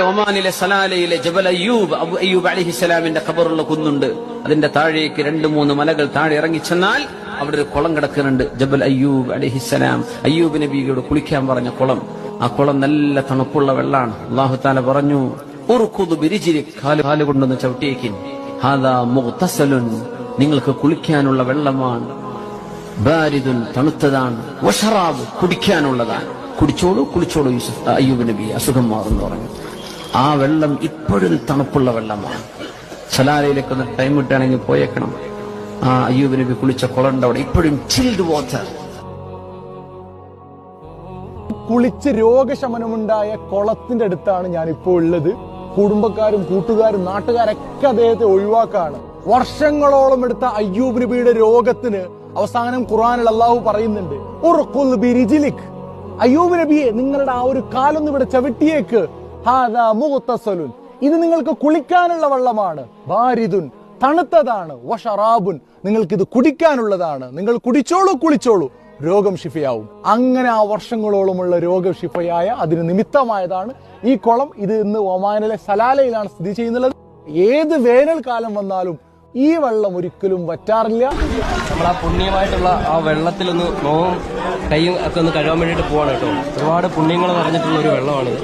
ഒമാനിലെ സലാലയിലെ ജബൽ അയ്യൂബ് അയ്യൂബ് അലൈഹിസ്സലാമിന്റെ ഖബറുള്ള കുന്നുണ്ട്. അതിന്റെ താഴേക്ക് 2-3 മലകൾ താഴെ ഇറങ്ങിച്ചെന്നാൽ അവിടെ ഒരു കുളം കിടക്കുന്നുണ്ട്. ജബൽ അയ്യൂബ് അലൈഹിസ്സലാം അയ്യൂബ് നബിയോട് കുളിക്കാൻ പറഞ്ഞ കുളം. ആ കുളം നല്ല തണുപ്പുള്ള വെള്ളമാണ്. അല്ലാഹു തആല പറഞ്ഞു, ഉർഖുദ് ബിരിജ്ലിക്, കാല് കൊണ്ടൊന്ന് ചവിട്ടിയേക്കിൻ, ഹാദാ മുഗ്തസലുൻ, നിങ്ങൾക്ക് കുളിക്കാനുള്ള വെള്ളമാണ്, ബാരിദുൻ, തണുത്തതാണ്, വശറാബ്, കുടിക്കാനുള്ളതാണ്, കുടിച്ചോളൂ കുളിച്ചോളൂ യൂസുഫ് അയ്യൂബ് നബി, അസുഖം മാറുന്നു പറഞ്ഞു. ആ വെള്ളം ഇപ്പോഴും തണുപ്പുള്ള വെള്ളമാണ്. സലാലയിലേക്ക് ഒന്ന് ടൈം കിട്ടുകയാണെങ്കിൽ പോയേക്കണം. ആ അയ്യൂബ് നബി കുളിച്ച കുളമുണ്ട് അവിടെ, ഇപ്പോഴും ചിൽഡ് വാട്ടർ. കുളിച്ച് രോഗശമനമുണ്ടായ കുളത്തിന്റെ അടുത്താണ് ഞാനിപ്പോ ഉള്ളത്. കുടുംബക്കാരും കൂട്ടുകാരും നാട്ടുകാരൊക്കെ അദ്ദേഹത്തെ ഒഴിവാക്കാണ്. വർഷങ്ങളോളം എടുത്ത അയ്യൂബ് നബിയുടെ രോഗത്തിന് അവസാനം ഖുർആനിൽ അല്ലാഹു പറയുന്നുണ്ട്, ഉർഖുൽ ബിരിജ്ലിക്, അയ്യൂബ് നബിയെ നിങ്ങളുടെ ആ ഒരു കാലൊന്ന് ഇവിടെ ചവിട്ടിയേക്ക്, ഹാദാ മുഗ്തസലുൻ, ഇത് നിങ്ങൾക്ക് കുളിക്കാനുള്ള വെള്ളമാണ്, ബാരിദുൻ, തണുത്തതാണ്, വശറാബുൻ, നിങ്ങൾക്ക് ഇത് കുടിക്കാനുള്ളതാണ്, നിങ്ങൾ കുടിച്ചോളൂ കുളിച്ചോളൂ, രോഗം ശിഫയാവും. അങ്ങനെ ആ വർഷങ്ങളോളമുള്ള രോഗം ശിഫയായ അതിന് നിമിത്തമായതാണ് ഈ കുളം. ഇത് ഇന്ന് ഒമാനിലെ സലാലയിലാണ് സ്ഥിതി ചെയ്യുന്നത്. ഏത് വേനൽക്കാലം വന്നാലും ഈ വെള്ളം ഒരിക്കലും വറ്റാറില്ല. നമ്മൾ ആ പുണ്യമായിട്ടുള്ള ആ വെള്ളത്തിലൊന്ന് നോവും കൈയും ഒക്കെ ഒന്ന് കഴുകാൻ വേണ്ടിയിട്ട് പോവാണ് കേട്ടോ. ഒരുപാട് പുണ്യങ്ങൾ നിറഞ്ഞിട്ടുള്ള ഒരു വെള്ളമാണിത്.